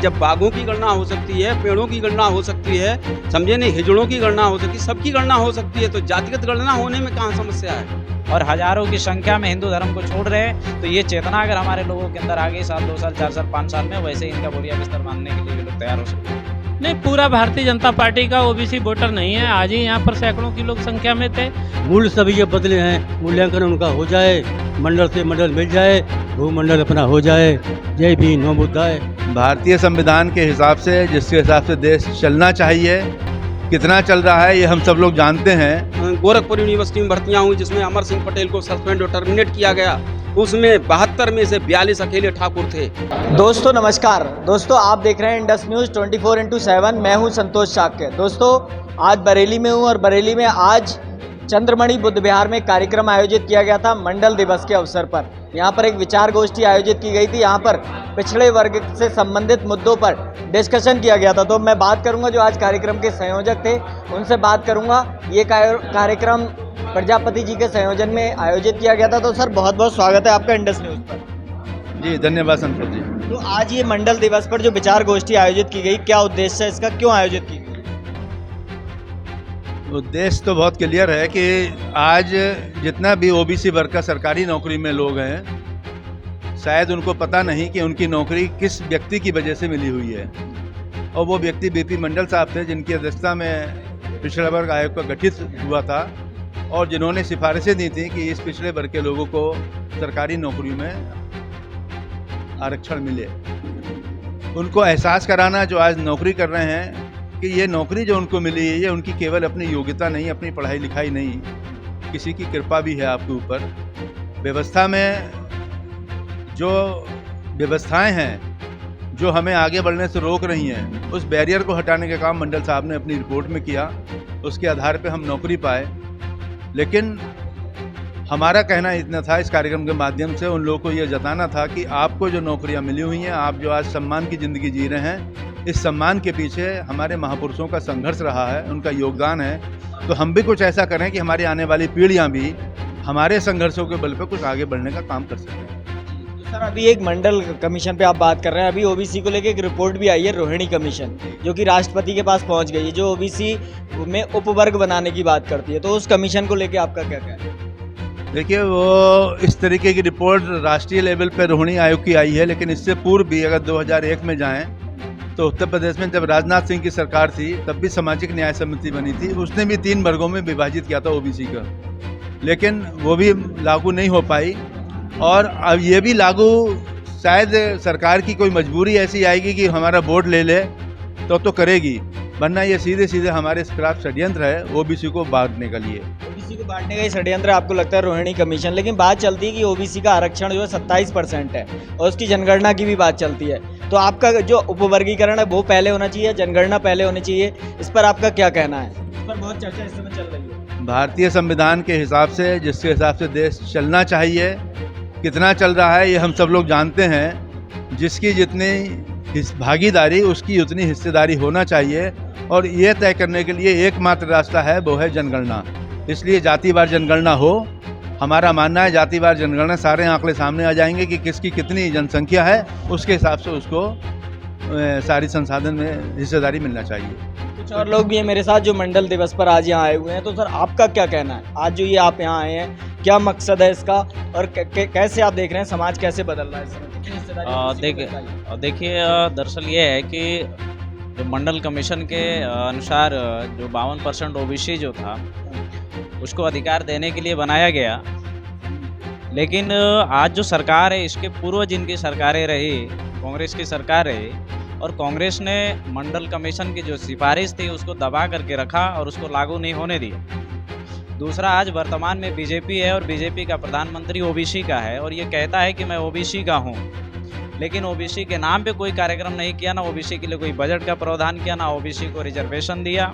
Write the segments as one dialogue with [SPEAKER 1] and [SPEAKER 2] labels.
[SPEAKER 1] जब बाघों की गणना हो सकती है, पेड़ों की गणना हो सकती है, समझे नहीं, हिजड़ों की गणना हो सकती है, सबकी गणना हो सकती है, तो जातिगत गणना होने में कहाँ समस्या है।
[SPEAKER 2] और हजारों की संख्या में हिंदू धर्म को छोड़ रहे हैं, तो ये चेतना अगर हमारे लोगों के अंदर आ गई साल 2 साल 4 साल 5 साल में, वैसे ही इनका बोरिया बिस्तर मानने के लिए भी लोग तैयार हो सकते हैं।
[SPEAKER 3] नहीं, पूरा भारतीय जनता पार्टी का ओबीसी वोटर नहीं है। आज ही यहाँ पर सैकड़ों की लोग संख्या में थे।
[SPEAKER 4] मूल सभी ये बदले हैं, मूल्यांकन उनका हो जाए, मंडल से मंडल मिल जाए, भूमंडल अपना हो जाए। जय भीम, नमो बुद्धाय।
[SPEAKER 5] भारतीय संविधान के हिसाब से, जिसके हिसाब से देश चलना चाहिए, कितना चल रहा है ये हम सब लोग जानते हैं।
[SPEAKER 1] गोरखपुर यूनिवर्सिटी में भर्तियां हुई जिसमें अमर सिंह पटेल को सस्पेंड और टर्मिनेट किया गया, उसमें 72 में से 42 अकेले ठाकुर थे।
[SPEAKER 6] दोस्तों नमस्कार। दोस्तों आप देख रहे हैं इंडस न्यूज़ 24x7। मैं हूं संतोष चाक्य। दोस्तों आज बरेली में हूं और बरेली में आज चंद्रमणि बुद्ध विहार में कार्यक्रम आयोजित किया गया था मंडल दिवस के अवसर पर। यहां पर एक विचार गोष्ठी आयोजित की गई थी। यहां पर पिछड़े वर्ग से संबंधित मुद्दों पर डिस्कशन किया गया था। तो मैं बात करूंगा जो आज कार्यक्रम के संयोजक थे, उनसे बात करूंगा। ये कार्यक्रम प्रजापति जी के संयोजन में आयोजित किया गया था। तो सर बहुत बहुत स्वागत है आपका इंडस न्यूज़ पर।
[SPEAKER 5] जी धन्यवाद संतोष जी।
[SPEAKER 6] तो आज ये मंडल दिवस पर जो विचार गोष्ठी आयोजित की गई, क्या उद्देश्य है इसका, क्यों आयोजित की गई?
[SPEAKER 5] उद्देश्य तो बहुत क्लियर है कि आज जितना भी ओबीसी वर्ग का सरकारी नौकरी में लोग हैं, शायद उनको पता नहीं कि उनकी नौकरी किस व्यक्ति की वजह से मिली हुई है। और वो व्यक्ति बीपी मंडल साहब थे, जिनकी अध्यक्षता में पिछड़ा वर्ग आयोग का गठित हुआ था और जिन्होंने सिफारिशें दी थी कि इस पिछड़े वर्ग के लोगों को सरकारी नौकरी में आरक्षण मिले। उनको एहसास कराना जो आज नौकरी कर रहे हैं कि ये नौकरी जो उनको मिली है, ये उनकी केवल अपनी योग्यता नहीं, अपनी पढ़ाई लिखाई नहीं, किसी की कृपा भी है आपके ऊपर। व्यवस्था में जो व्यवस्थाएं हैं जो हमें आगे बढ़ने से रोक रही हैं, उस बैरियर को हटाने का काम मंडल साहब ने अपनी रिपोर्ट में किया। उसके आधार पे हम नौकरी पाए। लेकिन हमारा कहना इतना था, इस कार्यक्रम के माध्यम से उन लोगों को यह जताना था कि आपको जो नौकरियां मिली हुई हैं, आप जो आज सम्मान की ज़िंदगी जी रहे हैं, इस सम्मान के पीछे हमारे महापुरुषों का संघर्ष रहा है, उनका योगदान है। तो हम भी कुछ ऐसा करें कि हमारी आने वाली पीढ़ियां भी हमारे संघर्षों के बल पर कुछ आगे बढ़ने का काम कर सकें।
[SPEAKER 6] तो सर अभी एक मंडल कमीशन पे आप बात कर रहे हैं। अभी ओबीसी को लेकर एक रिपोर्ट भी आई है, रोहिणी कमीशन, जो कि राष्ट्रपति के पास पहुंच गई है, जो ओबीसी में उपवर्ग बनाने की बात करती है। तो उस कमीशन को लेकर आपका क्या कहना है?
[SPEAKER 5] देखिए, वो इस तरीके की रिपोर्ट राष्ट्रीय लेवल पर रोहिणी आयोग की आई है, लेकिन इससे पूर्व भी अगर 2001 में जाएं तो उत्तर प्रदेश में जब राजनाथ सिंह की सरकार थी, तब भी सामाजिक न्याय समिति बनी थी। उसने भी 3 वर्गों में विभाजित किया था ओबीसी का, लेकिन वो भी लागू नहीं हो पाई। और अब ये भी लागू, शायद सरकार की कोई मजबूरी ऐसी आएगी कि हमारा वोट ले ले तो करेगी, वरना ये सीधे सीधे हमारे खिलाफ षड्यंत्र है ओबीसी को बांटने के लिए।
[SPEAKER 6] ओबीसी को बांटने का ही षड्यंत्र आपको लगता है रोहिणी कमीशन? लेकिन बात चलती है कि ओबीसी का आरक्षण जो है 27% है और उसकी जनगणना की भी बात चलती है। तो आपका जो उपवर्गीकरण है वो पहले होना चाहिए, जनगणना पहले होनी चाहिए, इस पर आपका क्या कहना है? इस पर बहुत चर्चा इस समय चल रही है।
[SPEAKER 5] भारतीय संविधान के हिसाब से, जिसके हिसाब से देश चलना चाहिए, कितना चल रहा है ये हम सब लोग जानते हैं। जिसकी जितनी भागीदारी, उसकी उतनी हिस्सेदारी होना चाहिए। और ये तय करने के लिए एकमात्र रास्ता है, वो है जनगणना। इसलिए जातिवार जनगणना हो। हमारा मानना है जातिवार जनगणना, सारे आंकड़े सामने आ जाएंगे कि किसकी कितनी जनसंख्या है, उसके हिसाब से उसको सारी संसाधन में हिस्सेदारी मिलना चाहिए।
[SPEAKER 6] कुछ और लोग भी हैं मेरे साथ जो मंडल दिवस पर आज यहाँ आए हुए हैं। तो सर आपका क्या कहना है, आज जो ये आप यहाँ आए हैं, क्या मकसद है इसका और कैसे आप देख रहे हैं समाज कैसे बदल रहा है इस समय? कितनी हिस्सेदारी?
[SPEAKER 2] देखिए, दरअसल ये है कि जो मंडल कमीशन के अनुसार जो 52% ओबीसी जो था, उसको अधिकार देने के लिए बनाया गया। लेकिन आज जो सरकार है, इसके पूर्व जिनकी सरकारें रही, कांग्रेस की सरकार रही, और कांग्रेस ने मंडल कमीशन की जो सिफारिश थी उसको दबा करके रखा और उसको लागू नहीं होने दिया। दूसरा, आज वर्तमान में बीजेपी है और बीजेपी का प्रधानमंत्री ओबीसी का है और ये कहता है कि मैं ओबीसी का हूँ, लेकिन ओबीसी के नाम पे कोई कार्यक्रम नहीं किया, ना ओबीसी के लिए कोई बजट का प्रावधान किया, ना ओबीसी को रिजर्वेशन दिया,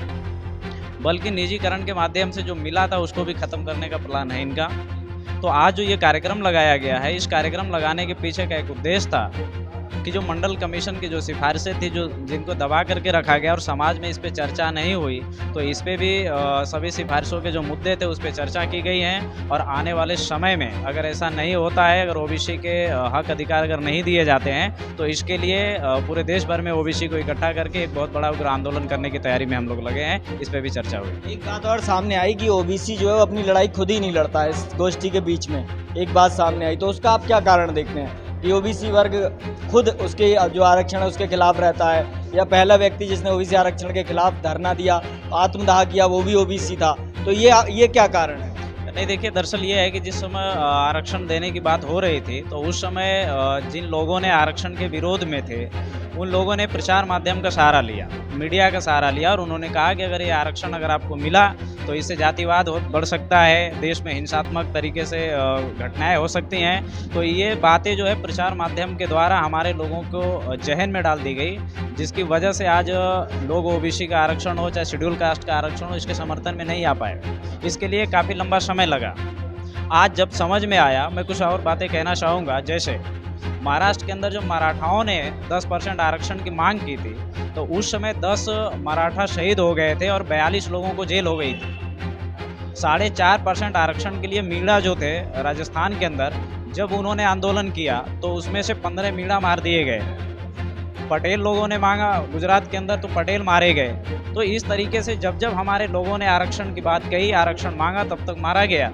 [SPEAKER 2] बल्कि निजीकरण के माध्यम से जो मिला था उसको भी ख़त्म करने का प्लान है इनका। तो आज जो ये कार्यक्रम लगाया गया है, इस कार्यक्रम लगाने के पीछे का एक उद्देश्य था कि जो मंडल कमीशन की जो सिफारिशें थी, जो जिनको दबा करके रखा गया और समाज में इस पे चर्चा नहीं हुई, तो इस पे भी सभी सिफारिशों के जो मुद्दे थे उस पे चर्चा की गई हैं। और आने वाले समय में अगर ऐसा नहीं होता है, अगर ओबीसी के हक अधिकार अगर नहीं दिए जाते हैं, तो इसके लिए पूरे देश भर में ओबीसी को इकट्ठा करके एक बहुत बड़ा उग्र आंदोलन करने की तैयारी में हम लोग लगे हैं। इस पे भी चर्चा हुई।
[SPEAKER 6] एक बात और सामने आई कि ओबीसी जो है वो अपनी लड़ाई खुद ही नहीं लड़ता है इस गोष्ठी के बीच में, एक बात सामने आई, तो उसका आप क्या कारण देखते हैं कि ओबीसी वर्ग खुद उसके जो आरक्षण है उसके खिलाफ रहता है, या पहला व्यक्ति जिसने ओबीसी आरक्षण के खिलाफ धरना दिया, आत्मदाह किया, वो भी ओबीसी था, तो ये क्या कारण है?
[SPEAKER 2] नहीं, देखिए, दरअसल ये है कि जिस समय आरक्षण देने की बात हो रही थी, तो उस समय जिन लोगों ने आरक्षण के विरोध में थे, उन लोगों ने प्रचार माध्यम का सहारा लिया, मीडिया का सहारा लिया, और उन्होंने कहा कि अगर ये आरक्षण अगर आपको मिला तो इससे जातिवाद बढ़ सकता है, देश में हिंसात्मक तरीके से घटनाएं हो सकती हैं। तो ये बातें जो है प्रचार माध्यम के द्वारा हमारे लोगों को जहन में डाल दी गई, जिसकी वजह से आज लोग ओबीसी का आरक्षण हो, चाहे शेड्यूल कास्ट का आरक्षण हो, इसके समर्थन में नहीं आ पाए। इसके लिए काफ़ी लंबा समय लगा। आज जब समझ में आया, मैं कुछ और बातें कहना चाहूँगा। जैसे महाराष्ट्र के अंदर जो मराठाओं ने 10% आरक्षण की मांग की थी, तो उस समय 10 मराठा शहीद हो गए थे और 42 लोगों को जेल हो गई थी। 4.5% आरक्षण के लिए मीणा जो थे राजस्थान के अंदर, जब उन्होंने आंदोलन किया तो उसमें से 15 मीणा मार दिए गए। पटेल लोगों ने मांगा गुजरात के अंदर, तो पटेल मारे गए। तो इस तरीके से जब जब हमारे लोगों ने आरक्षण की बात कही, आरक्षण मांगा, तब तक मारा गया।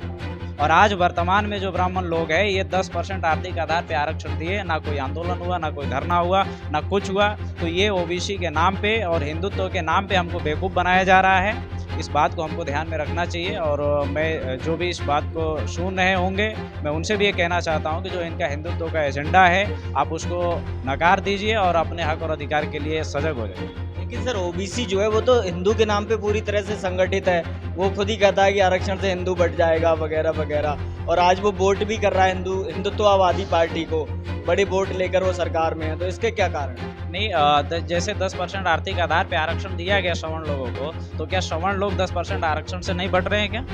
[SPEAKER 2] और आज वर्तमान में जो ब्राह्मण लोग हैं, ये 10% आर्थिक आधार पे आरक्षण दिए, ना कोई आंदोलन हुआ, ना कोई धरना हुआ, ना कुछ हुआ। तो ये ओबीसी के नाम पे और हिंदुत्व के नाम पे हमको बेवकूफ़ बनाया जा रहा है। इस बात को हमको ध्यान में रखना चाहिए। और मैं जो भी इस बात को सुन रहे होंगे, मैं उनसे भी ये कहना चाहता हूँ कि जो इनका हिंदुत्व का एजेंडा है, आप उसको नकार दीजिए और अपने हक और अधिकार के लिए सजग हो जाइए।
[SPEAKER 6] लेकिन सर, ओबीसी जो है वो तो हिंदू के नाम पे पूरी तरह से संगठित है, वो खुद ही कहता है कि आरक्षण से हिंदू बढ़ जाएगा वगैरह वगैरह, और आज वो वोट भी कर रहा है हिंदुत्ववादी पार्टी को, बड़े वोट लेकर वो सरकार में है, तो इसके क्या कारण है?
[SPEAKER 2] नहीं, जैसे 10% आर्थिक आधार पे आरक्षण दिया गया श्रवण लोगों को, तो क्या श्रवण लोग 10% आरक्षण से नहीं बढ़ रहे हैं क्या?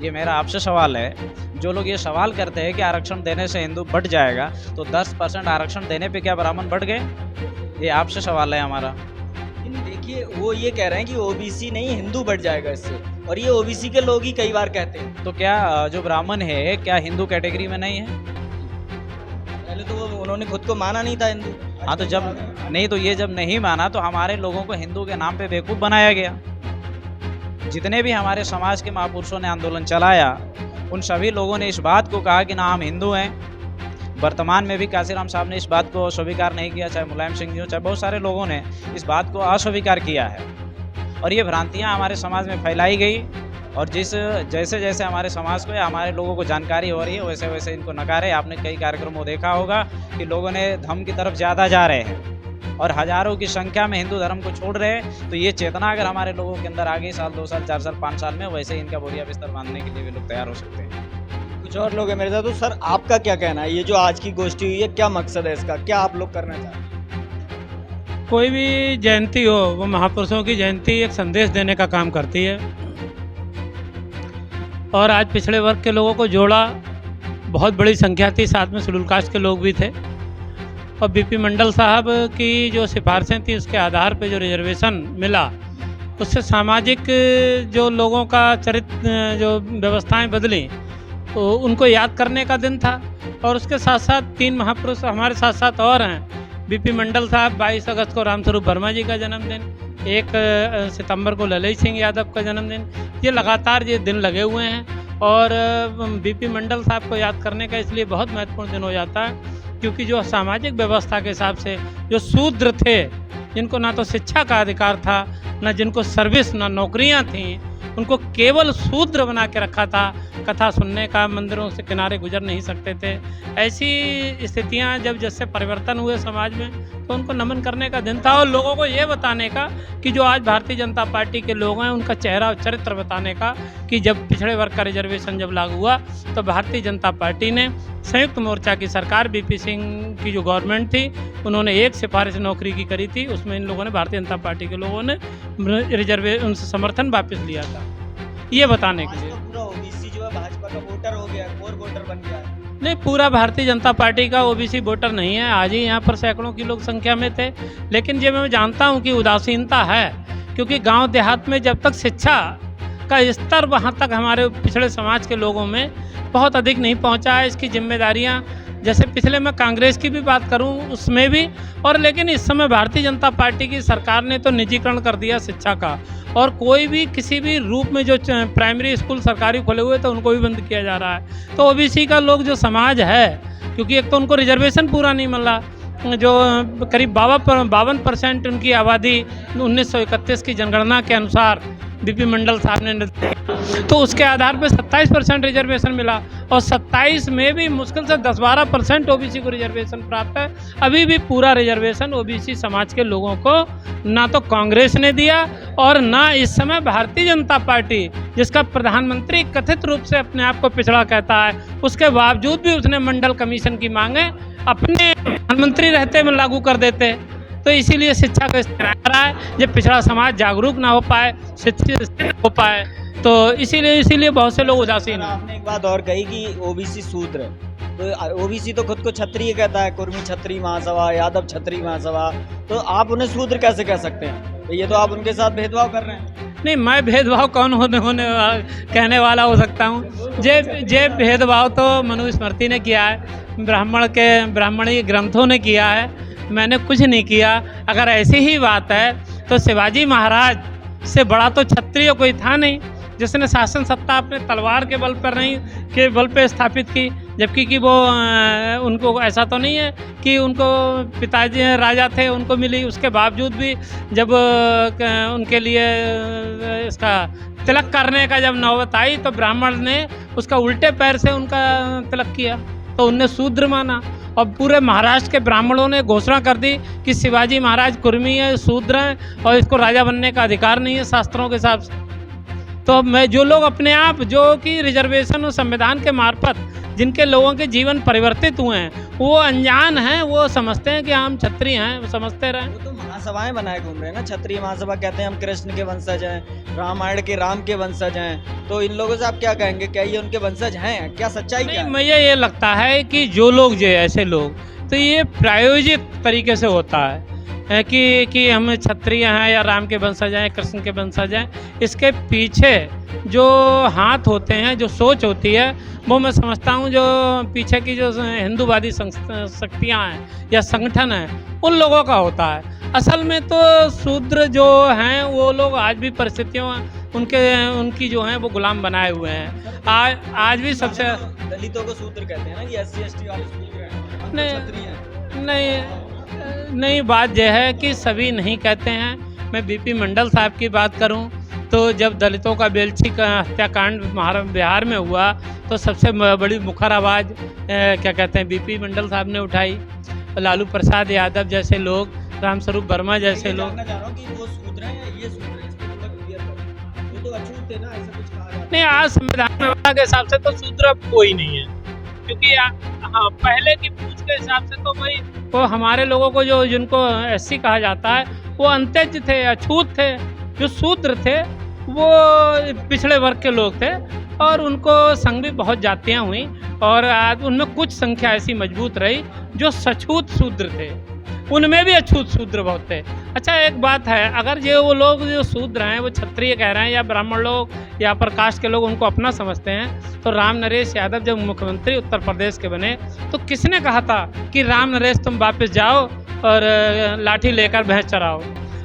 [SPEAKER 2] ये मेरा आपसे सवाल है। जो लोग ये सवाल करते हैं कि आरक्षण देने से हिंदू बढ़ जाएगा, तो 10% आरक्षण देने पे क्या ब्राह्मण बढ़ गए? ये आपसे सवाल है हमारा।
[SPEAKER 6] लेकिन देखिए, वो ये कह रहे हैं कि ओबीसी नहीं हिंदू बढ़ जाएगा इससे, और ये ओबीसी के लोग ही कई बार कहते हैं।
[SPEAKER 2] तो क्या जो ब्राह्मण है, क्या हिंदू कैटेगरी में नहीं है?
[SPEAKER 6] पहले तो वो उन्होंने खुद को माना नहीं था हिंदू।
[SPEAKER 2] हाँ, तो जब नहीं, तो ये जब नहीं माना तो हमारे लोगों को हिंदू के नाम पे बेवकूफ़ बनाया गया। जितने भी हमारे समाज के महापुरुषों ने आंदोलन चलाया, उन सभी लोगों ने इस बात को कहा कि ना हम हिंदू हैं। वर्तमान में भी काशीराम साहब ने इस बात को स्वीकार नहीं किया, चाहे मुलायम सिंह जी हो, चाहे बहुत सारे लोगों ने इस बात को अस्वीकार किया है। और ये भ्रांतियाँ हमारे समाज में फैलाई गई, और जैसे जैसे हमारे समाज को या हमारे लोगों को जानकारी हो रही है, वैसे वैसे इनको नकारे। आपने कई कार्यक्रमों देखा होगा कि लोगों ने धर्म की तरफ ज़्यादा जा रहे हैं और हज़ारों की संख्या में हिंदू धर्म को छोड़ रहे हैं। तो ये चेतना अगर हमारे लोगों के अंदर आ गई, साल 2 साल 4 साल 5 साल में, वैसे ही इनका बोरिया बिस्तर बांधने के लिए भी लोग तैयार हो सकते हैं।
[SPEAKER 6] कुछ और लोग हैं मेरे साथ, तो सर आपका क्या कहना है, ये जो आज की गोष्ठी हुई है, क्या मकसद है इसका, क्या आप लोग करना चाहते हैं?
[SPEAKER 3] कोई भी जयंती हो, वो महापुरुषों की जयंती एक संदेश देने का काम करती है, और आज पिछड़े वर्ग के लोगों को जोड़ा। बहुत बड़ी संख्या थी, साथ में शेड्यूल कास्ट के लोग भी थे, और बीपी मंडल साहब की जो सिफारिशें थी, उसके आधार पे जो रिजर्वेशन मिला, उससे सामाजिक जो लोगों का चरित्र, जो व्यवस्थाएं बदली, तो उनको याद करने का दिन था। और उसके साथ साथ 3 महापुरुष हमारे साथ साथ और हैं। बीपी मंडल साहब 22 अगस्त को रामस्वरूप वर्मा जी का जन्मदिन, 1 सितंबर को ललित सिंह यादव का जन्मदिन। ये लगातार ये दिन लगे हुए हैं, और बीपी मंडल साहब को याद करने का इसलिए बहुत महत्वपूर्ण दिन हो जाता है, क्योंकि जो सामाजिक व्यवस्था के हिसाब से जो शूद्र थे, जिनको ना तो शिक्षा का अधिकार था, ना जिनको सर्विस, ना नौकरियां थीं, उनको केवल शूद्र बना के रखा था। कथा सुनने का, मंदिरों से किनारे गुजर नहीं सकते थे। ऐसी स्थितियां जब जैसे परिवर्तन हुए समाज में, तो उनको नमन करने का दिन था, और लोगों को ये बताने का कि जो आज भारतीय जनता पार्टी के लोग हैं, उनका चेहरा और चरित्र बताने का, कि जब पिछड़े वर्ग का रिजर्वेशन जब लागू हुआ, तो भारतीय जनता पार्टी ने संयुक्त मोर्चा की सरकार, बीपी सिंह की जो गवर्नमेंट थी, उन्होंने 1 सिफारिश नौकरी की करी थी। उसमें इन लोगों ने, भारतीय जनता पार्टी के लोगों ने उनसे समर्थन वापस लिया था, ये बताने के लिए।
[SPEAKER 6] पूरा ओबीसी जो है भाजपा का वोटर हो गया, कोर वोटर बन गया है।
[SPEAKER 3] नहीं, पूरा भारतीय जनता पार्टी का ओबीसी वोटर नहीं है। आज ही यहाँ पर सैकड़ों की लोग संख्या में थे, लेकिन ये मैं जानता हूँ कि उदासीनता है, क्योंकि गांव देहात में जब तक शिक्षा का स्तर वहाँ तक हमारे पिछड़े समाज के लोगों में बहुत अधिक नहीं पहुँचा है। इसकी जिम्मेदारियाँ, जैसे पिछले मैं कांग्रेस की भी बात करूं उसमें भी, और लेकिन इस समय भारतीय जनता पार्टी की सरकार ने तो निजीकरण कर दिया शिक्षा का, और कोई भी किसी भी रूप में जो प्राइमरी स्कूल सरकारी खुले हुए थे उनको भी बंद किया जा रहा है। तो ओबीसी का लोग जो समाज है, क्योंकि एक तो उनको रिजर्वेशन पूरा नहीं मिल रहा, जो करीब 52% उनकी आबादी 1931 की जनगणना के अनुसार बीपी मंडल साहब ने, तो उसके आधार पर 27% रिजर्वेशन मिला, और 27 में भी मुश्किल से 10-12% ओबीसी को रिजर्वेशन प्राप्त है। अभी भी पूरा रिजर्वेशन ओबीसी समाज के लोगों को ना तो कांग्रेस ने दिया, और ना इस समय भारतीय जनता पार्टी, जिसका प्रधानमंत्री कथित रूप से अपने आप को पिछड़ा कहता है, उसके बावजूद भी उसने मंडल कमीशन की मांगे अपने प्रधानमंत्री रहते में लागू कर देते। तो इसीलिए शिक्षा का स्तर आ रहा है, जब पिछड़ा समाज जागरूक ना हो पाए, शिक्षित हो पाए, तो इसीलिए बहुत से लोग उदासीन हैं।
[SPEAKER 6] आपने एक बात और कही कि ओबीसी शूद्र, तो ओबीसी तो खुद को क्षत्रिय कहता है, कुर्मी क्षत्रिय महासभा, यादव क्षत्रिय महासभा, तो आप उन्हें शूद्र कैसे कह सकते हैं? तो ये तो आप उनके साथ भेदभाव कर रहे हैं।
[SPEAKER 3] नहीं, मैं भेदभाव कौन कहने वाला हो सकता हूँ? जे भेदभाव तो मनुस्मृति ने किया है, ब्राह्मणीय ग्रंथों ने किया है, मैंने कुछ नहीं किया। अगर ऐसी ही बात है तो शिवाजी महाराज से बड़ा तो क्षत्रिय कोई था नहीं, जिसने शासन सत्ता अपने तलवार के बल पर नहीं के बल पे स्थापित की, जबकि कि वो उनको ऐसा तो नहीं है कि उनको पिताजी राजा थे उनको मिली, उसके बावजूद भी जब उनके लिए इसका तिलक करने का जब नौबत आई तो ब्राह्मण ने उसका उल्टे पैर से उनका तिलक किया, तो उनने शूद्र माना। और पूरे महाराष्ट्र के ब्राह्मणों ने घोषणा कर दी कि शिवाजी महाराज कुर्मी है, शूद्र हैं, और इसको राजा बनने का अधिकार नहीं है शास्त्रों के हिसाब से। तो मैं जो लोग अपने आप जो कि रिजर्वेशन और संविधान के मार्फत जिनके लोगों के जीवन परिवर्तित हुए हैं, वो अनजान हैं, वो समझते हैं कि हम क्षत्रिय हैं, वो समझते रहें।
[SPEAKER 6] वो तो महासभाएं बनाए घूम रहे हैं ना, क्षत्रिय महासभा कहते हैं हम कृष्ण के वंशज हैं, रामायण के राम के वंशज हैं, तो इन लोगों से आप क्या कहेंगे? क्या ये उनके वंशज हैं? क्या सच्चाई क्या है?
[SPEAKER 3] मुझे ये लगता है कि जो लोग जो ऐसे लोग, तो ये प्रायोजित तरीके से होता है कि हम क्षत्रिय हैं या राम के वंशज हैं, कृष्ण के वंशज हैं। इसके पीछे जो हाथ होते हैं, जो सोच होती है, वो मैं समझता हूँ जो पीछे की जो हिंदूवादी शक्तियाँ हैं या संगठन हैं, उन लोगों का होता है। असल में तो शूद्र जो हैं वो लोग आज भी परिस्थितियों उनकी जो हैं वो गुलाम बनाए हुए हैं। आज भी सबसे
[SPEAKER 6] दलितों को शूद्र कहते हैं ना, कि SC/ST वाले शूद्र हैं, क्षत्रिय हैं।
[SPEAKER 3] नहीं, बात यह है कि सभी नहीं कहते हैं। मैं बीपी मंडल साहब की बात करूं तो जब दलितों का बेलछी का हत्याकांड बिहार में हुआ तो सबसे बड़ी मुखर आवाज़ क्या कहते हैं बीपी मंडल साहब ने उठाई। लालू प्रसाद यादव जैसे लोग, रामस्वरूप वर्मा जैसे लोग।
[SPEAKER 6] जानना चाह रहा हूं कि वो शूद्र हैं या ये शूद्र हैं, इसको थोड़ा क्लियर करें। वो तो अछूत थे ना, ऐसा कुछ कहा जाता है।
[SPEAKER 3] नहीं, आज संविधान व्यवस्था के हिसाब से तो शूद्र अब कोई नहीं है, क्योंकि हाँ पहले की पूछ के हिसाब से तो भाई वो हमारे लोगों को जो जिनको SC कहा जाता है वो अंत्यज थे, अछूत थे। जो शूद्र थे वो पिछड़े वर्ग के लोग थे, और उनको संग भी बहुत जातियाँ हुई, और आज उनमें कुछ संख्या ऐसी मजबूत रही जो सछूत शूद्र थे, उनमें भी अछूत शूद्र बहुत थे। अच्छा, एक बात है, अगर ये वो लोग जो शूद्र हैं वो क्षत्रिय कह रहे हैं या ब्राह्मण लोग या प्रकाश के लोग उनको अपना समझते हैं, तो राम नरेश यादव जब मुख्यमंत्री उत्तर प्रदेश के बने तो किसने कहा था कि राम नरेश तुम वापस जाओ और लाठी लेकर भैंस चराओ?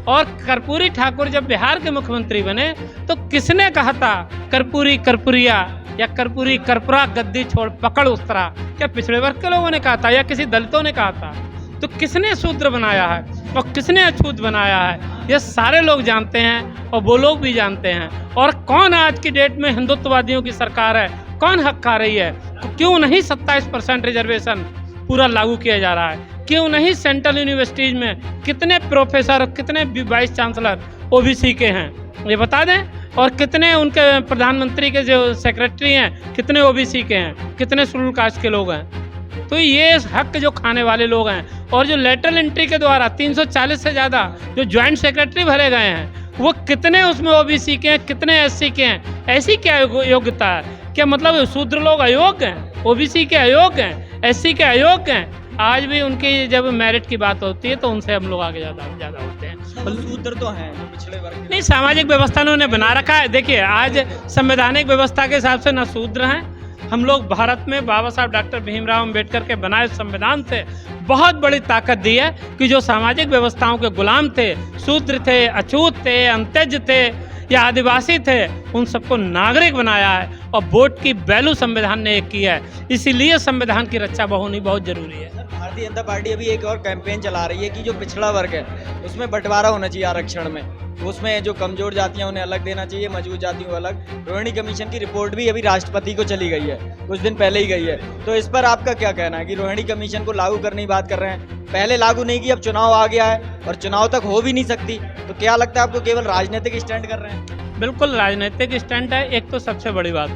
[SPEAKER 3] और कर्पूरी ठाकुर जब बिहार के मुख्यमंत्री बने तो किसने कहा था कर्पूरी कर्पूरिया या कर्पूरी कर्पूरा गद्दी छोड़ पकड़ उस्तरा? क्या पिछड़े वर्ग के लोगों ने कहा था या किसी दलितों ने कहा था? तो किसने शूद्र बनाया है और किसने अछूत बनाया है, ये सारे लोग जानते हैं, और वो लोग भी जानते हैं। और कौन आज की डेट में हिंदुत्ववादियों की सरकार है, कौन हक खा रही है? क्यों नहीं 27% रिजर्वेशन पूरा लागू किया जा रहा है? क्यों नहीं सेंट्रल यूनिवर्सिटीज़ में कितने प्रोफेसर, कितने वाइस चांसलर OBC के हैं, ये बता दें। और कितने उनके प्रधानमंत्री के जो सेक्रेटरी हैं कितने OBC के हैं, कितने शेड्यूल कास्ट के लोग हैं? तो ये हक जो खाने वाले लोग हैं। और जो लेटरल एंट्री के द्वारा 340 से ज़्यादा जो ज्वाइंट सेक्रेटरी भरे गए हैं, वो कितने उसमें OBC के हैं, कितने SC के हैं? ऐसी क्या योग्यता है? क्या मतलब शूद्र लोग अयोग्य हैं? ओबीसी के अयोग्य हैं, एससी के अयोग्य हैं, आज भी उनकी जब मेरिट की बात होती है तो उनसे हम लोग आगे ज़्यादा होते हैं।
[SPEAKER 6] शूद्र तो हैं जो पिछड़े वर्ग के
[SPEAKER 3] नहीं, सामाजिक व्यवस्था उन्होंने बना रखा है। देखिए, आज संवैधानिक व्यवस्था के हिसाब से न शूद्र हैं हम लोग। भारत में बाबा साहब डॉक्टर भीमराव अम्बेडकर के बनाए संविधान से बहुत बड़ी ताकत दी है कि जो सामाजिक व्यवस्थाओं के गुलाम थे, शूद्र थे, अछूत थे, अंत्यज थे या आदिवासी थे, उन सबको नागरिक बनाया है और वोट की वैल्यू संविधान ने एक की है। इसीलिए संविधान की रक्षा होनी बहुत जरूरी है।
[SPEAKER 6] भारतीय जनता पार्टी अभी एक और कैंपेन चला रही है कि जो पिछड़ा वर्ग है उसमें बंटवारा होना चाहिए आरक्षण में, उसमें जो कमजोर जातियां उन्हें अलग देना चाहिए, मजबूत जातियों को अलग। रोहिणी कमीशन की रिपोर्ट भी अभी राष्ट्रपति को चली गई है, कुछ दिन पहले ही गई है। तो इस पर आपका क्या कहना है कि रोहिणी कमीशन को लागू करने की बात कर रहे हैं, पहले लागू नहीं की, अब चुनाव आ गया है और चुनाव तक हो भी नहीं सकती, तो क्या लगता है आपको केवल राजनीतिक स्टैंड कर रहे हैं?
[SPEAKER 3] बिल्कुल राजनीतिक स्टंट है। एक तो सबसे बड़ी बात,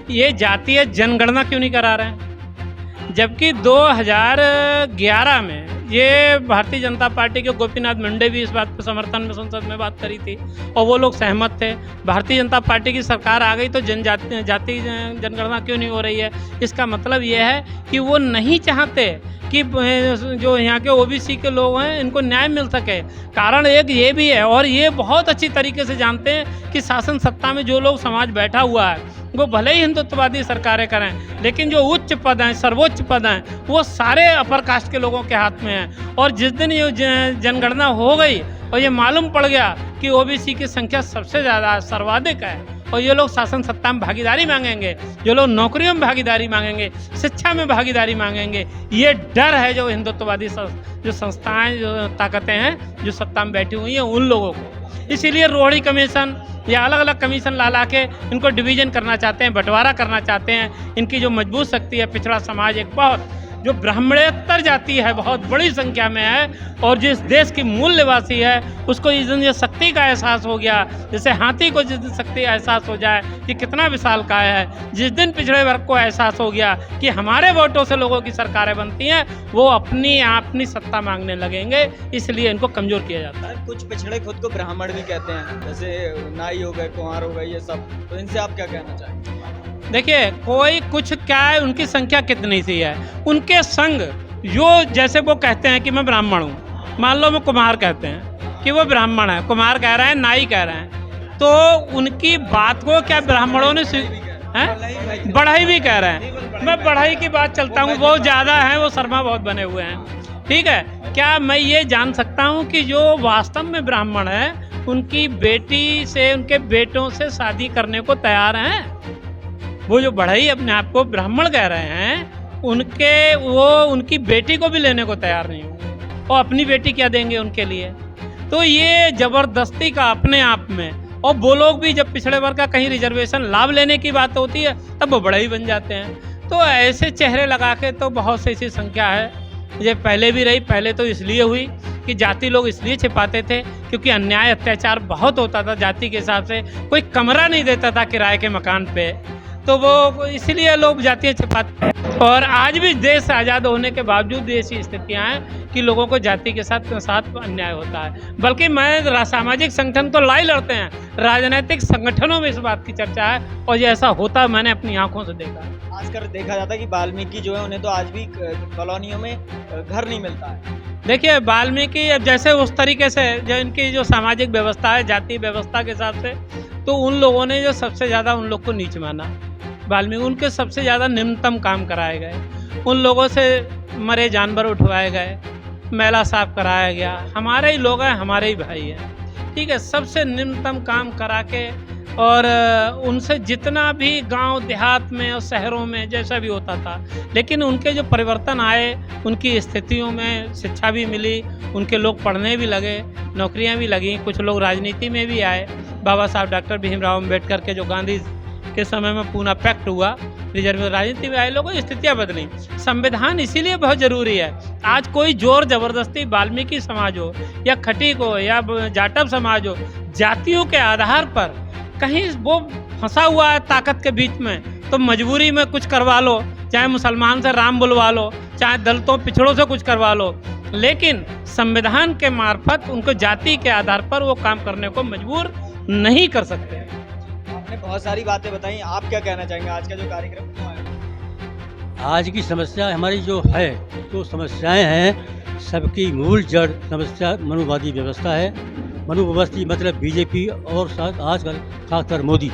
[SPEAKER 3] ये जातीय जनगणना क्यों नहीं करा रहे हैं? जबकि 2011 में ये भारतीय जनता पार्टी के गोपीनाथ मुंडे भी इस बात पर समर्थन में संसद में बात करी थी और वो लोग सहमत थे। भारतीय जनता पार्टी की सरकार आ गई तो जाति जनगणना क्यों नहीं हो रही है? इसका मतलब ये है कि वो नहीं चाहते कि जो यहाँ के ओबीसी के लोग हैं इनको न्याय मिल सके। कारण एक ये भी है, और ये बहुत अच्छी तरीके से जानते हैं कि शासन सत्ता में जो लोग समाज बैठा हुआ है वो भले ही हिंदुत्ववादी सरकारें करें, लेकिन जो उच्च पद हैं, सर्वोच्च पद हैं, वो सारे अपर कास्ट के लोगों के हाथ में हैं। और जिस दिन ये जनगणना हो गई और ये मालूम पड़ गया कि ओबीसी की संख्या सबसे ज़्यादा सर्वाधिक है और ये लोग शासन सत्ता में भागीदारी मांगेंगे, जो लोग नौकरियों में भागीदारी मांगेंगे, शिक्षा में भागीदारी मांगेंगे, ये डर है जो हिंदुत्ववादी जो संस्थाएं, जो ताकतें हैं जो सत्ता में बैठी हुई हैं उन लोगों को। इसीलिए रोहिणी कमीशन या अलग अलग कमीशन ला के इनको डिवीज़न करना चाहते हैं, बंटवारा करना चाहते हैं। इनकी जो मजबूत शक्ति है, पिछड़ा समाज एक बहुत जो ब्राह्मणेतर जाति है बहुत बड़ी संख्या में है और जिस देश की मूल निवासी है उसको इस दिन ये शक्ति का एहसास हो गया। जैसे हाथी को जिस दिन शक्ति का एहसास हो जाए कि कितना विशालकाय है, जिस दिन पिछड़े वर्ग को एहसास हो गया कि हमारे वोटों से लोगों की सरकारें बनती हैं, वो अपनी सत्ता मांगने लगेंगे। इसलिए इनको कमज़ोर किया जाता है।
[SPEAKER 6] कुछ पिछड़े खुद को ब्राह्मण भी कहते हैं, जैसे नाई हो गए, कुंवार हो गए, ये सब, तो इनसे आप क्या कहना चाहेंगे?
[SPEAKER 3] देखिए, कोई कुछ क्या है, उनकी संख्या कितनी सी है, उनके संग जो जैसे वो कहते हैं कि मैं ब्राह्मण हूँ, मान लो वो कुम्हार कहते हैं कि वो ब्राह्मण है, कुम्हार कह रहे हैं, नाई कह रहे हैं, तो उनकी बात को क्या ब्राह्मणों ने बढ़ाई भी कह रहे हैं। मैं बढ़ाई की बात चलता हूँ, बहुत ज़्यादा है, वो शर्मा बहुत बने हुए हैं। ठीक है, क्या मैं ये जान सकता हूँ कि जो वास्तव में ब्राह्मण है उनकी बेटी से, उनके बेटों से शादी करने को तैयार हैं? वो जो बढ़ई अपने आप को ब्राह्मण कह रहे हैं, उनकी बेटी को भी लेने को तैयार नहीं होंगे और अपनी बेटी क्या देंगे उनके लिए? तो ये जबरदस्ती का अपने आप में। और वो लोग भी जब पिछड़े वर्ग का कहीं रिजर्वेशन लाभ लेने की बात होती है तब वो बढ़ई बन जाते हैं। तो ऐसे चेहरे लगा के तो बहुत सी ऐसी संख्या है, ये पहले भी रही। पहले तो इसलिए हुई कि जाति लोग इसलिए छिपाते थे क्योंकि अन्याय अत्याचार बहुत होता था जाति के हिसाब से, कोई कमरा नहीं देता था किराए के मकान पे, तो वो इसलिए लोग जातियाँ छिपाते हैं। और आज भी देश आज़ाद होने के बावजूद ऐसी स्थितियाँ हैं कि लोगों को जाति के साथ अन्याय होता है। बल्कि मैं सामाजिक संगठन तो लाई लड़ते हैं, राजनीतिक संगठनों में इस बात की चर्चा है और ये ऐसा होता मैंने अपनी आंखों से देखा है।
[SPEAKER 6] खासकर देखा जाता है कि वाल्मीकि जो है उन्हें तो आज भी कॉलोनियों में घर नहीं मिलता है।
[SPEAKER 3] देखिए, वाल्मीकि अब जैसे उस तरीके से जो इनकी जो सामाजिक व्यवस्था है, जाति व्यवस्था के हिसाब से, तो उन लोगों ने जो सबसे ज़्यादा उन लोग को नीच माना। वाल्मीकि उनके सबसे ज़्यादा निम्नतम काम कराए गए, उन लोगों से मरे जानवर उठवाए गए, मेला साफ कराया गया। हमारे ही लोग हैं, हमारे ही भाई हैं, ठीक है, सबसे निम्नतम काम करा के और उनसे जितना भी गांव देहात में और शहरों में जैसा भी होता था, लेकिन उनके जो परिवर्तन आए, उनकी स्थितियों में शिक्षा भी मिली, उनके लोग पढ़ने भी लगे, नौकरियां भी लगीं, कुछ लोग राजनीति में भी आए। बाबा साहब डॉक्टर भीमराव अम्बेडकर के जो गांधी के समय में पूना पैक्ट हुआ, रिजर्व राजनीति में आए लोगों की स्थितियाँ बदली। संविधान इसीलिए बहुत ज़रूरी है। आज कोई जोर ज़बरदस्ती वाल्मीकि समाज हो या खटीक हो या जाटव समाज हो, जातियों के आधार पर कहीं वो फंसा हुआ है ताकत के बीच में, तो मजबूरी में कुछ करवा लो, चाहे मुसलमान से राम बुलवा लो, चाहे दलितों पिछड़ों से कुछ करवा लो, लेकिन संविधान के मार्फत उनको जाति के आधार पर वो काम करने को मजबूर नहीं कर सकते।
[SPEAKER 6] आपने बहुत सारी बातें बताई, आप क्या कहना चाहेंगे? आज का जो कार्यक्रम क्यों आया?
[SPEAKER 4] आज की समस्या हमारी जो है, तो समस्याएं हैं, सबकी मूल जड़ समस्या मनुवादी व्यवस्था है। मनुवादी मतलब बीजेपी और साथ आजकल खासकर मोदी।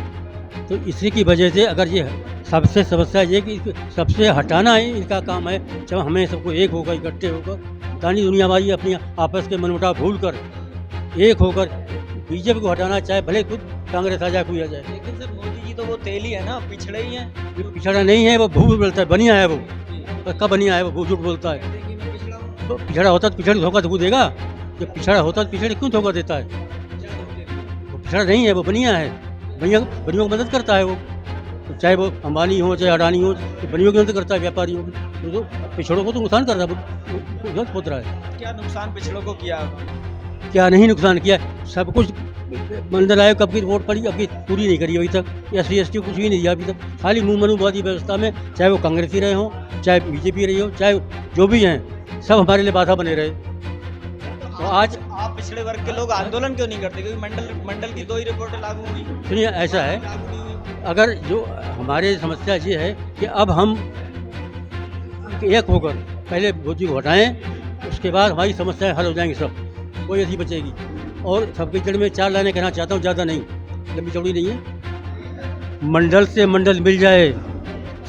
[SPEAKER 4] तो इसी की वजह से अगर ये सबसे समस्या ये कि सबसे हटाना ही इनका काम है। जब हमें सबको एक होकर इकट्ठे होकर दानी दुनिया वाली अपनी आपस के मनमुटाव भूल कर एक होकर बीजेपी को हटाना, चाहे भले खुद कांग्रेस आ जाए, कोई आ जाए।
[SPEAKER 6] लेकिन सर मोदी जी तो वो तेल ही है ना, पिछड़े ही हैं।
[SPEAKER 4] ये पिछड़ा नहीं है, वो भूल बोलता है, बनिया है वो। पर कब बनिया है वो झूठ बोलता है। तो पिछड़ा होता तो पिछड़े धोखा तो देगा, जब पिछड़ा होता तो पिछड़े क्यों धोखा देता है? वो पिछड़ा नहीं है, वो बनिया है। बनियों को मदद करता है वो, तो चाहे वो अंबानी हो चाहे अडानी हो, तो बनियों की मदद करता है, व्यापारियों की। तो पिछड़ों को तो नुकसान कर रहा है, वो गलत होता है।
[SPEAKER 6] क्या नुकसान पिछड़ों को किया?
[SPEAKER 4] क्या नहीं नुकसान किया, सब कुछ मंडल आयोग कब की रिपोर्ट पड़ी, अभी पूरी नहीं करी अभी तक। SC ST कुछ भी नहीं दिया अभी तक। खाली मुँह मनुवादी व्यवस्था में, चाहे वो कांग्रेसी रहे हों, चाहे बीजेपी रही हो, चाहे जो भी हैं, सब हमारे लिए बाधा बने रहे। तो आज
[SPEAKER 6] आप पिछड़े वर्ग के लोग आंदोलन क्यों नहीं करते? क्योंकि मंडल की 2 ही रिपोर्टें लागू हुई।
[SPEAKER 4] सुनिए, ऐसा है,
[SPEAKER 6] लागू नहीं हुई।
[SPEAKER 4] अगर जो हमारे समस्या ये है कि अब हम एक होकर पहले मोदी को हटाएं, उसके बाद हमारी समस्याएं हल हो जाएंगी, सब कोई ऐसी बचेगी। और सबके जड़ में 4 लाइनें कहना चाहता हूँ, ज़्यादा नहीं, लंबी चौड़ी नहीं है। मंडल से मंडल मिल जाए,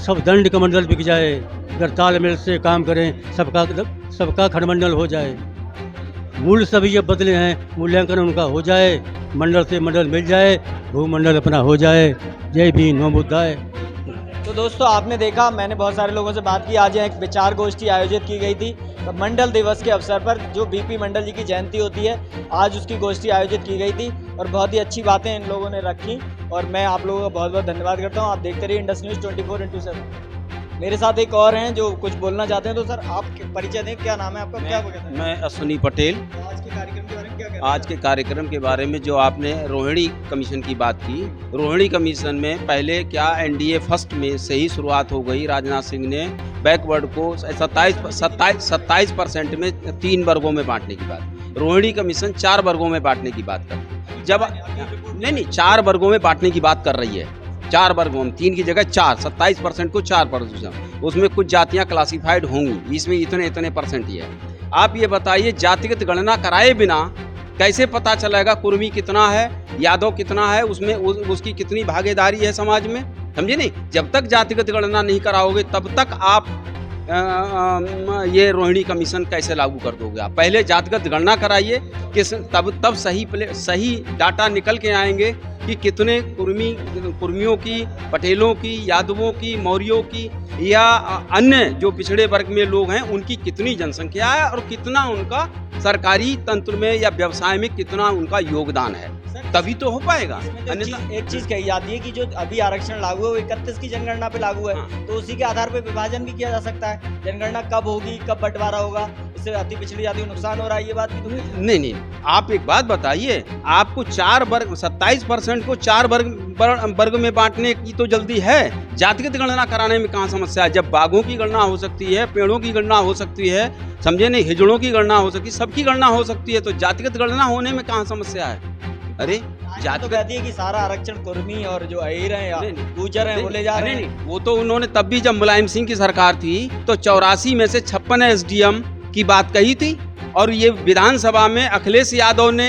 [SPEAKER 4] सब दंड का मंडल बिक जाए, अगर तालमेल से काम करें, सबका खंडमंडल हो जाए। मूल सभी जब बदले हैं, मूल्यांकन उनका हो जाए, मंडल से मंडल मिल जाए, भूमंडल अपना हो जाए। जय भीम, नमो बुद्धाय।
[SPEAKER 6] तो दोस्तों आपने देखा, मैंने बहुत सारे लोगों से बात की। आज यहाँ एक विचार गोष्ठी आयोजित की गई थी मंडल दिवस के अवसर पर, जो BP मंडल जी की जयंती होती है, आज उसकी गोष्ठी आयोजित की गई थी और बहुत ही अच्छी बातें इन लोगों ने रखी। और मैं आप लोगों का बहुत बहुत धन्यवाद करता हूँ। आप देखते रहिए इंडस न्यूज़ 24x7। मेरे साथ एक और हैं जो कुछ बोलना चाहते हैं। तो सर आप परिचय दें, क्या नाम है आपका, क्या कहते हैं?
[SPEAKER 1] मैं अश्विनी पटेल।
[SPEAKER 6] आज के कार्यक्रम के बारे में क्या कहते हैं?
[SPEAKER 1] आज के कार्यक्रम के बारे में जो आपने रोहिणी कमीशन की बात की, रोहिणी कमीशन में पहले क्या NDA फर्स्ट में से ही शुरुआत हो गई। राजनाथ सिंह ने बैकवर्ड को 27% में 3 वर्गों में बांटने की बात। रोहिणी कमीशन 4 वर्गों में बांटने की बात करती है। जब नहीं 4 वर्गों में बांटने की बात कर रही है। 4 वर्गों में, 3 की जगह 4, 27% को 4%। उसमें कुछ जातियां क्लासिफाइड होंगी, इसमें इतने परसेंट ही है। आप ये बताइए, जातिगत गणना कराए बिना कैसे पता चलेगा कुर्मी कितना है, यादव कितना है, उसमें उसकी कितनी भागीदारी है समाज में? समझे नहीं? जब तक जातिगत गणना नहीं कराओगे तब तक आप ये रोहिणी कमीशन कैसे लागू कर दोगे? आप पहले जातिगत गणना कराइए, तब सही डाटा निकल के आएंगे कि कितने कुर्मियों की, पटेलों की, यादवों की, मौर्यों की या अन्य जो पिछड़े वर्ग में लोग हैं उनकी कितनी जनसंख्या है और कितना उनका सरकारी तंत्र में या व्यवसाय में कितना उनका योगदान है, तभी तो हो पाएगा।
[SPEAKER 6] एक चीज कही जाती है कि जो अभी आरक्षण लागू है वो 31 की जनगणना पे लागू है।
[SPEAKER 1] हाँ।
[SPEAKER 6] तो उसी के आधार पे विभाजन भी किया जा सकता है। जनगणना कब होगी, कब बंटवारा होगा, इससे अति पिछड़ी जाति को नुकसान हो रहा है, ये बात भी तो
[SPEAKER 1] नहीं, आप एक बात बताइए, आपको 4 वर्ग 27% को 4 वर्ग में बांटने की तो जल्दी है, जातिगत गणना कराने में कहाँ समस्या है? जब बाघों की गणना हो सकती है, पेड़ों की गणना हो सकती है, समझे नहीं, हिजड़ों की गणना हो सकती है, सबकी गणना हो सकती है, तो जातिगत गणना होने में कहाँ समस्या है? अरे
[SPEAKER 6] जाति तो कहती है कि सारा आरक्षण कुर्मी और जो अहीर हैं या गुर्जर हैं वो ले जा रहे हैं।
[SPEAKER 1] वो तो उन्होंने तब भी, जब मुलायम सिंह की सरकार थी तो 84 में से 56 SDM की बात कही थी। और ये विधानसभा में अखिलेश यादव ने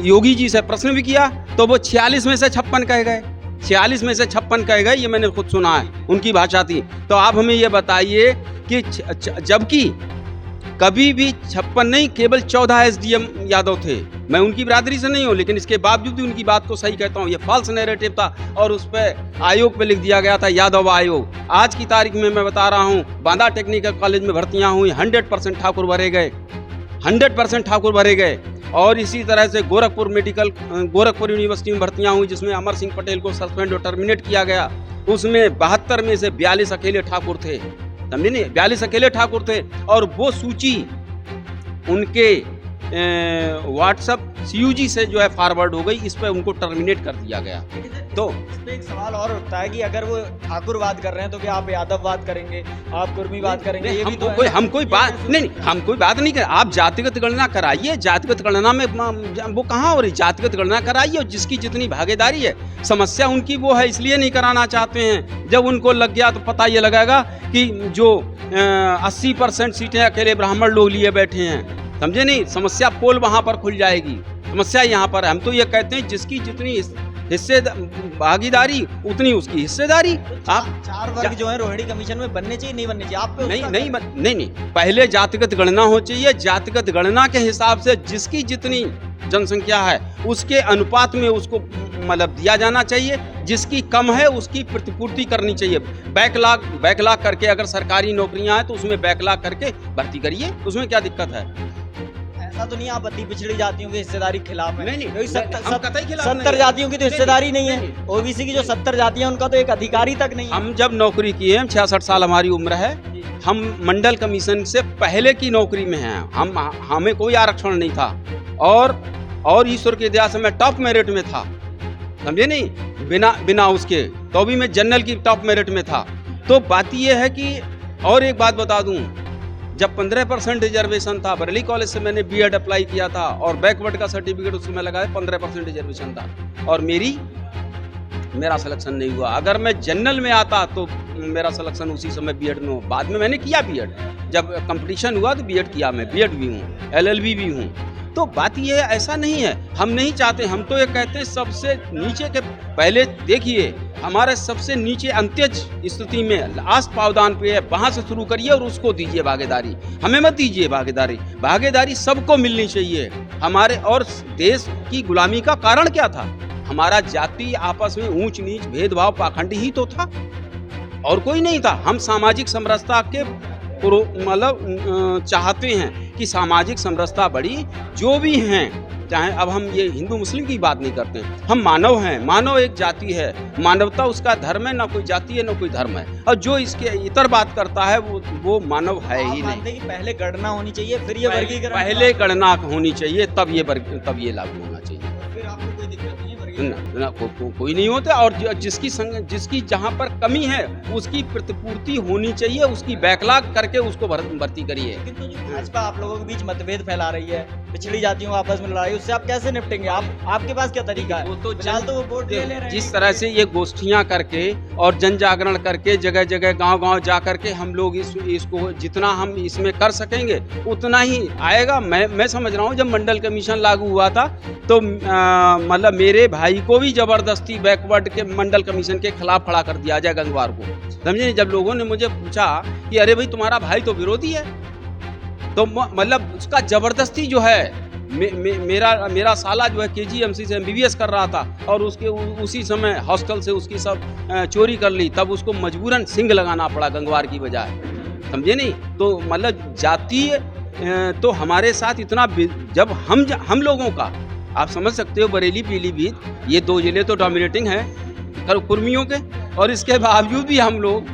[SPEAKER 1] योगी जी से प्रश्न भी किया तो वो 46 में से 56 कह गए। 46 में से 56 कह गए, ये मैंने खुद सुना है, उनकी भाषा थी। तो आप हमें ये बताइए कि जबकि कभी भी 56 नहीं, केवल 14 SDM यादव थे। मैं उनकी बिरादरी से नहीं हूँ, लेकिन इसके बावजूद भी उनकी बात को सही कहता हूँ। ये फॉल्स नैरेटिव था और उस पर आयोग पे लिख दिया गया था यादव आयोग। आज की तारीख में मैं बता रहा हूँ, बांदा टेक्निकल कॉलेज में भर्तियाँ हुई, 100% ठाकुर भरे गए, 100% ठाकुर भरे गए। और इसी तरह से गोरखपुर यूनिवर्सिटी में भर्तियाँ हुई, जिसमें अमर सिंह पटेल को सस्पेंड और टर्मिनेट किया गया। उसमें 72 में से 42 अकेले ठाकुर थे, समझे नहीं, 42 अकेले ठाकुर थे। और वो सूची उनके व्हाट्सएप सीयूजी से जो है फॉरवर्ड हो गई, इस पर उनको टर्मिनेट कर दिया गया। तो
[SPEAKER 6] इस पे एक सवाल और उठता है कि अगर वो ठाकुरवाद कर रहे हैं तो क्या आप यादववाद करेंगे, आप कुर्मीवाद करेंगे? ये भी तो है ना।
[SPEAKER 1] हम कोई बात नहीं, हम कोई बात नहीं कर। आप जातिगत गणना कराइए, जातिगत गणना में वो कहाँ हो रही? जातिगत गणना कराइए, और जिसकी जितनी भागीदारी है, समस्या उनकी वो है, इसलिए नहीं कराना चाहते हैं। जब उनको लग गया तो पता ये लगेगा कि जो 80% सीटें अकेले ब्राह्मण लोग लिए बैठे हैं, समझे नहीं? समस्या पोल वहाँ पर खुल जाएगी। समस्या यहाँ पर है। हम तो ये कहते हैं जिसकी जितनी हिस्से भागीदारी उतनी उसकी हिस्सेदारी। आप
[SPEAKER 6] 4 वर्ग जो है रोहिणी कमीशन में बनने चाहिए, नहीं बनने चाहिए? आप पे
[SPEAKER 1] नहीं
[SPEAKER 6] उसका
[SPEAKER 1] नहीं नहीं नहीं, पहले जातिगत गणना हो चाहिए। जातिगत गणना के हिसाब से जिसकी जितनी जनसंख्या है उसके अनुपात में उसको मतलब दिया जाना चाहिए। जिसकी कम है उसकी प्रतिपूर्ति करनी चाहिए। बैकलॉग करके अगर सरकारी नौकरियां हैं तो उसमें बैकलॉग करके भर्ती करिए, उसमें क्या दिक्कत है?
[SPEAKER 6] ऐसा तो नहीं आप अति पिछड़ी जातियों की हिस्सेदारी के खिलाफ है?
[SPEAKER 1] नहीं, नहीं,
[SPEAKER 6] क्योंकि
[SPEAKER 1] हम कतई खिलाफ
[SPEAKER 6] 70
[SPEAKER 1] नहीं।
[SPEAKER 6] जातियों की तो
[SPEAKER 1] नहीं,
[SPEAKER 6] हिस्सेदारी नहीं
[SPEAKER 1] नहीं,
[SPEAKER 6] है।
[SPEAKER 1] नहीं।
[SPEAKER 6] ओबीसी की जो 70 जातियां उनका तो एक अधिकारी तक नहीं है।
[SPEAKER 1] हम जब नौकरी किए हैं, 66 साल हमारी उम्र है, हम मंडल कमीशन से पहले की नौकरी में हैं। हमें कोई आरक्षण नहीं था, और ईश्वर की दया से मैं टॉप मेरिट में था, समझे नहीं? बिना उसके तो भी मैं जनरल की टॉप मेरिट में था। तो बात यह है कि, और एक बात बता दूं, जब 15% रिजर्वेशन था, बरेली कॉलेज से मैंने बीएड अप्लाई किया था और बैकवर्ड का सर्टिफिकेट उसमें लगा है, 15% रिजर्वेशन था और मेरा सिलेक्शन नहीं हुआ। अगर मैं जनरल में आता तो मेरा सिलेक्शन उसी समय बीएड में हो। बाद में मैंने किया बीएड, जब कंपटीशन हुआ तो बीएड किया। मैं बीएड भी हूँ, एलएलबी भी हूँ। तो बात ये है, ऐसा नहीं है, हम नहीं चाहते। हम तो ये कहते हैं सबसे नीचे के पहले देखिए, हमारे सबसे नीचे अंत्यज स्थिति में लास्ट पावदान पे है, वहाँ से शुरू करिए और उसको दीजिए भागीदारी, हमें मत दीजिए भागीदारी। भागीदारी सबको मिलनी चाहिए। हमारे और देश की गुलामी का कारण क्या था? हमारा जाति आपस में ऊंच नीच भेदभाव पाखंड ही तो था, और कोई नहीं था। हम सामाजिक समरसता के मतलब चाहते हैं कि सामाजिक समरसता बढ़ी। जो भी हैं, चाहे अब हम ये हिंदू मुस्लिम की बात नहीं करते, हम मानव हैं। मानव एक जाति है, मानवता उसका धर्म है, ना कोई जाति है ना कोई धर्म है। और जो इसके इतर बात करता है वो मानव है ही नहीं।
[SPEAKER 6] कि पहले गणना होनी चाहिए, फिर ये वर्गीकरण।
[SPEAKER 1] पहले गणना होनी चाहिए, तब ये लागू होना चाहिए।
[SPEAKER 6] फिर आपको कोई दिक्कत नहीं है
[SPEAKER 1] ना, कोई नहीं होता। और जिसकी जहाँ पर कमी है उसकी प्रतिपूर्ति होनी चाहिए, उसकी बैकलॉग करके उसको भर्ती करिए।
[SPEAKER 6] लेकिन तो जो भाजपा आप लोगों के बीच मतभेद फैला रही है, पिछड़ी जातियों को आपस में लड़ाई, उससे आप कैसे निपटेंगे? आपके पास क्या तरीका है?
[SPEAKER 1] वो तो
[SPEAKER 6] फिलहाल तो वो वोट ले रहे हैं।
[SPEAKER 1] जिस तरह से ये गोष्ठियां करके और जन जागरण करके जगह जगह गांव-गांव जा करके हम लोग इसको जितना हम इसमें कर सकेंगे उतना ही आएगा। मैं समझ रहा हूँ जब मंडल कमीशन लागू हुआ था तो मतलब मेरे भाई को भी जबरदस्ती बैकवर्ड के मंडल कमीशन के खिलाफ खड़ा कर दिया जाए गंगवार को, समझे? जब लोगों ने मुझे पूछा कि अरे भाई तुम्हारा भाई तो विरोधी है, तो मतलब उसका जबरदस्ती जो है मेरा साला जो है केजीएमसी से एमबीबीएस कर रहा था और उसके उसी समय हॉस्टल से उसकी सब चोरी कर ली, तब उसको मजबूरन सिंग लगाना पड़ा गंगवार की बजाय, समझे नहीं? तो मतलब जातीय तो हमारे साथ इतना जब हम लोगों का, आप समझ सकते हो, बरेली पीलीभीत ये 2 जिले तो डोमिनेटिंग हैं कुर्मियों के, और इसके बावजूद भी हम लोग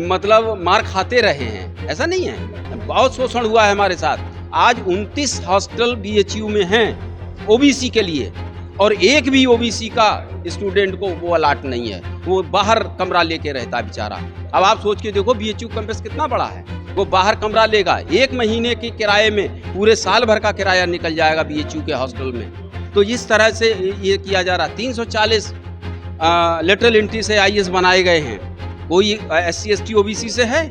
[SPEAKER 1] मतलब मार खाते रहे हैं। ऐसा नहीं है, बहुत शोषण हुआ है हमारे साथ। आज 29 हॉस्टल बीएचयू में हैं ओबीसी के लिए, और एक भी ओबीसी का स्टूडेंट को वो अलाट नहीं है, वो बाहर कमरा लेके रहता है बेचारा। अब आप सोच के देखो बीएचयू कैंपस कितना बड़ा है, वो बाहर कमरा लेगा, 1 महीने के किराए में पूरे साल भर का किराया निकल जाएगा बीएचयू के हॉस्टल में। तो इस तरह से ये किया जा रहा। 340 लेटरल एंट्री से आईएएस बनाए गए हैं, कोई SC ST OBC से है?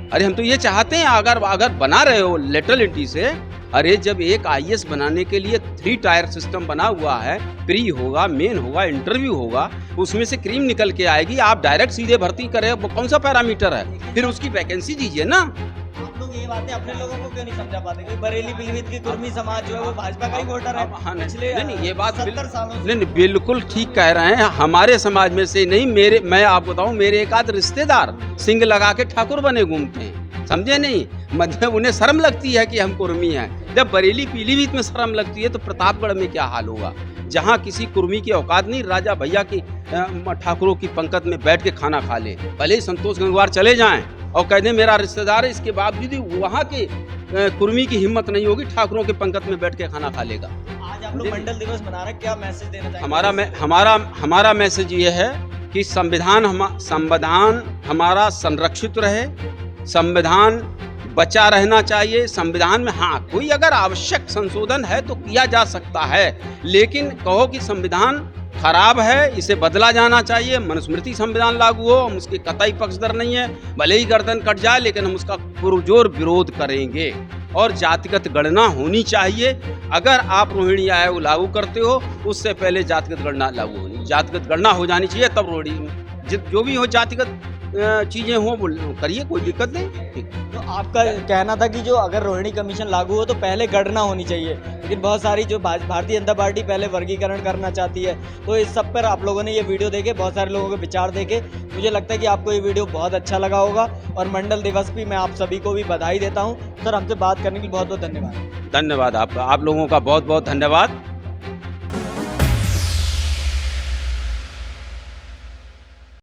[SPEAKER 1] अरे हम तो ये चाहते हैं, अगर बना रहे हो लेटरल एंट्री से, अरे जब एक आईएएस बनाने के लिए 3 टायर सिस्टम बना हुआ है, प्री होगा, मेन होगा, इंटरव्यू होगा, उसमें से क्रीम निकल के आएगी, आप डायरेक्ट सीधे भर्ती करें, वो कौन सा पैरामीटर है? फिर उसकी वैकेंसी दीजिए ना।
[SPEAKER 6] आप लोग ये बातें अपने लोगों को क्यों नहीं समझा पाते? क्योंकि बरेली पीलीभीत की कुर्मी समाज जो है वो भाजपा का ही वोटर है।
[SPEAKER 1] हाँ,
[SPEAKER 6] पिछले
[SPEAKER 1] नहीं, ये बात
[SPEAKER 6] 70 सालों से।
[SPEAKER 1] नहीं, बिल्कुल ठीक कह रहे हैं। हमारे समाज में से नहीं, मैं आपको बताऊं, मेरे एक आध रिश्तेदार सिंग लगा के ठाकुर बने घूमते हैं, समझे नहीं? मतलब उन्हें शर्म लगती है कि हम कुर्मी हैं। जब बरेली पीलीभीत में शर्म लगती है तो प्रतापगढ़ में क्या हाल होगा, जहाँ किसी कुर्मी की औकात नहीं, राजा भैया की ठाकुरों की पंक्ति में बैठ के खाना खा ले। भले ही संतोष गंगवार चले जाएं और कह दें मेरा रिश्तेदार है, इसके बावजूद वहाँ के कुर्मी की हिम्मत नहीं होगी, ठाकुरों के पंक्ति में बैठ के खाना खा लेगा।
[SPEAKER 6] आज आप लोग मंडल दिवस मना रहे हैं, क्या मैसेज देना चाहेंगे?
[SPEAKER 1] हमारा मैसेज ये है कि संविधान हमारा संरक्षित रहे, संविधान बचा रहना चाहिए। संविधान में हाँ कोई अगर आवश्यक संशोधन है तो किया जा सकता है, लेकिन कहो कि संविधान खराब है, इसे बदला जाना चाहिए, मनुस्मृति संविधान लागू हो, हम उसके कतई पक्षधर नहीं है, भले ही गर्दन कट जाए लेकिन हम उसका पुरजोर विरोध करेंगे। और जातिगत गणना होनी चाहिए। अगर आप रोहिणी आयोग लागू करते हो उससे पहले जातिगत गणना लागू होनी, जातिगत गणना हो जानी चाहिए, तब रोहिणी जो भी हो जातिगत चीज़ें हों वो करिए, कोई दिक्कत नहीं। ठीक।
[SPEAKER 6] तो आपका कहना था कि जो अगर रोहिणी कमीशन लागू हो तो पहले गणना होनी चाहिए, लेकिन बहुत सारी जो भारतीय जनता पार्टी पहले वर्गीकरण करना चाहती है। तो इस सब पर आप लोगों ने ये वीडियो देखे, बहुत सारे लोगों के विचार देखे, मुझे लगता है कि आपको ये वीडियो बहुत अच्छा लगा होगा। और मंडल दिवस भी मैं आप सभी को भी बधाई देता हूँ। सर, हमसे बात करने के लिए बहुत बहुत धन्यवाद।
[SPEAKER 1] धन्यवाद, आप लोगों का बहुत बहुत धन्यवाद।